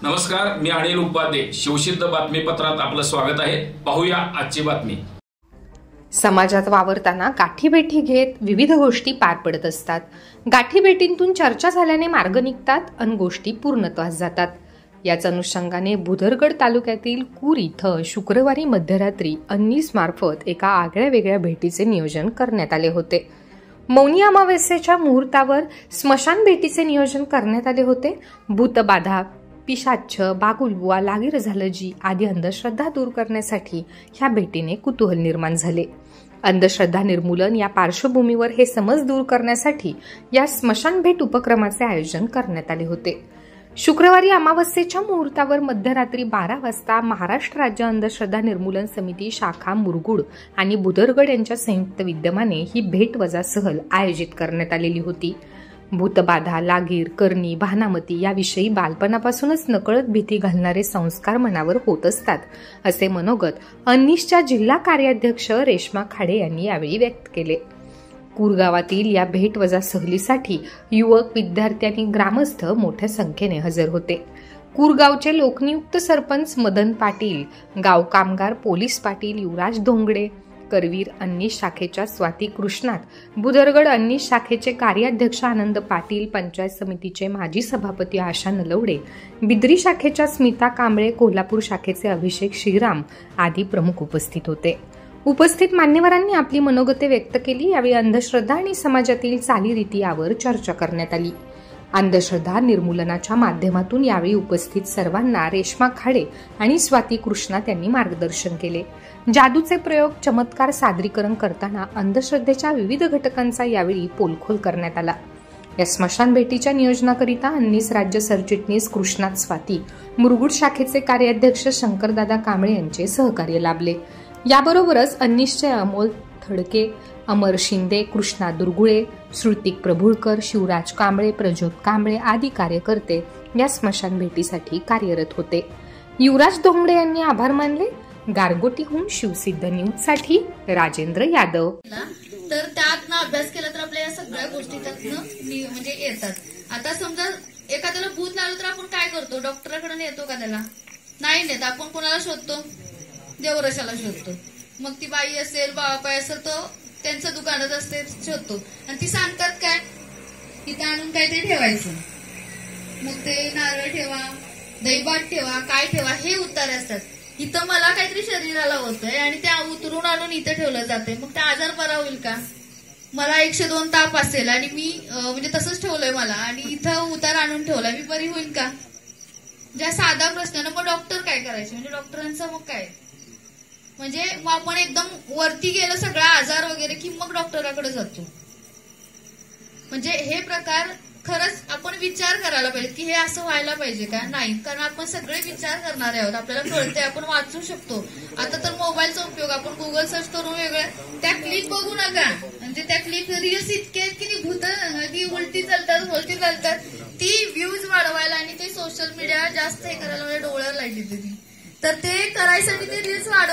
नमस्कार, मी अनिल उपाध्ये. शिवसिद्ध बातमीपत्रात आपलं स्वागत आहे. पाहूया आजची बातमी. समाजात वावरताना गाठीभेटी घेत विविध गोष्टी पार पडत असतात. गाठीभेटींतून चर्चा झाल्याने मार्ग निघतात अन गोष्टी पूर्णत्वास जातात. याच अनुषंगाने भुदरगड तालुक्यातील कूर इथं शुक्रवारी मध्यरात्री अन्नीस मार्फत एका आगळ्या वेगळ्या भेटीचे नियोजन करण्यात आले होते. मौनी अमावस्येच्या मुहूर्तावर स्मशान भेटीचे नियोजन करण्यात आले होते. भूतबाधा, पिशाच्छ, बागुलबुवा, लागीर झालं जी आदी अंधश्रद्धा दूर करण्यासाठी ह्या भेटीने कुतूहल निर्माण झाले. अंधश्रद्धा निर्मूलन या पार्श्वभूमीवर हे समज दूर करण्यासाठी या स्मशान भेट उपक्रमाचे आयोजन करण्यात आले होते. शुक्रवारी अमावस्येच्या मुहूर्तावर मध्यरात्री 12 वाजता महाराष्ट्र राज्य अंधश्रद्धा निर्मूलन समिती शाखा मुरगुड आणि भुदरगड यांच्या संयुक्त विद्यमाने ही भेट वजा सहल आयोजित करण्यात आलेली होती. भूतबाधा, लागीर, करणी, भानामती याविषयी बालपणापासूनच नकळत भीती घालणारे संस्कार मनावर होत असतात, असे मनोगत अन्नीसच्या जिल्हा कार्याध्यक्ष रेश्मा खाडे यांनी यावेळी व्यक्त केले. कूर गावातील या भेट वजा सहलीसाठी युवक, विद्यार्थी, ग्रामस्थ मोठ्या संख्येने हजर होते. कूर गावचे लोकनियुक्त सरपंच मदन पाटील, गाव कामगार पोलीस पाटील युवराज धोंगडे, करवीर अन्नीस शाखेच्या स्वाती कृष्णात, भुदरगड अन्नीस शाखेचे कार्याध्यक्ष आनंद पाटील, पंचायत समितीचे माजी सभापती आशा नलवडे, बिद्री शाखेच्या स्मिता कांबळे, कोल्हापूर शाखेचे अभिषेक श्रीराम आदी प्रमुख उपस्थित होते. उपस्थित मान्यवरांनी आपली मनोगते व्यक्त केली. यावेळी अंधश्रद्धा आणि समाजातील चालीरीती यावर चर्चा करण्यात आली. अंधश्रद्धा निर्मूलनाच्या माध्यमातून यावेळी उपस्थित सर्वांना रेश्मा खाडे आणि स्वाती कृष्णात यांनी मार्गदर्शन केले. जादूचे प्रयोग, चमत्कार सादरीकरण करताना अंधश्रद्धेच्या विविध घटकांचा यावेळी पोलखोल करण्यात आला. या स्मशान भेटीच्या नियोजनाकरिता अन्नीस राज्य सरचिटणीस कृष्णात स्वाती, मुरगुड शाखेचे कार्याध्यक्ष शंकरदादा कांबळे यांचे सहकार्य लाभले. याबरोबरच अन्नीसचे अमोल थडके, अमर शिंदे, कृष्णा दुर्गुळे, श्रुतिक प्रभुळकर, शिवराज कांबळे, प्रज्योत कांबळे आदी कार्यकर्ते या स्मशान भेटीसाठी कार्यरत होते. युवराज धोंगडे यांनी आभार मानले. गारगोटीहून शिवसिद्ध न्यूजसाठी राजेंद्र यादव. तर त्यातनं अभ्यास केला तर आपल्या या सगळ्या गोष्टी त्यातनं म्हणजे येतात. आता समजा एखाद्याला भूत लागलं तर आपण काय करतो? डॉक्टराकडे नेतो का त्याला? नाही नेत. आपण कोणाला शोधतो? देवरशाला शोधतो. मग ती बाई असेल, बाळापाय असेल, तो त्यांचं दुकानात असते, शोधतो. आणि ती सांगतात काय, इथं आणून काय ते ठेवायचं. मग ते नारळ ठेवा, दैबाट ठेवा, काय ठेवा, हे उत्तरे असतात. इथं मला काहीतरी शरीराला होतंय आणि ते उतरून आणून इथं ठेवलं जाते. मग ते आजार बरा होईल का? मला 102 ताप असेल आणि मी म्हणजे तसंच ठेवलंय मला आणि इथं उतार आणून ठेवलाय, मी बरी होईल का? ज्या साधा प्रश्नानं मग डॉक्टर काय करायचे? म्हणजे डॉक्टरांचं मग काय, म्हणजे मग आपण एकदम वरती गेलं सगळा आजार वगैरे की मग डॉक्टराकडे जातो. म्हणजे हे प्रकार खरंच आपण विचार करायला पाहिजे की हे असं व्हायला पाहिजे का? नाही, कारण आपण सगळे विचार करणारे आहोत. आपल्याला कळते, आपण वाचू शकतो. आता तर मोबाईलचा उपयोग, आपण गुगल सर्च करून वेगळ्या त्या क्लिप बघू नका. म्हणजे त्या क्लिप रील्स इतके आहेत की भूत ती उलटी चालतात, ती व्ह्यूज वाढवायला आणि ते सोशल मीडिया जास्त हे करायला म्हणजे डोळ्यावर लाईट येते ती. तर ते करायसाठी ते रील्स वाढव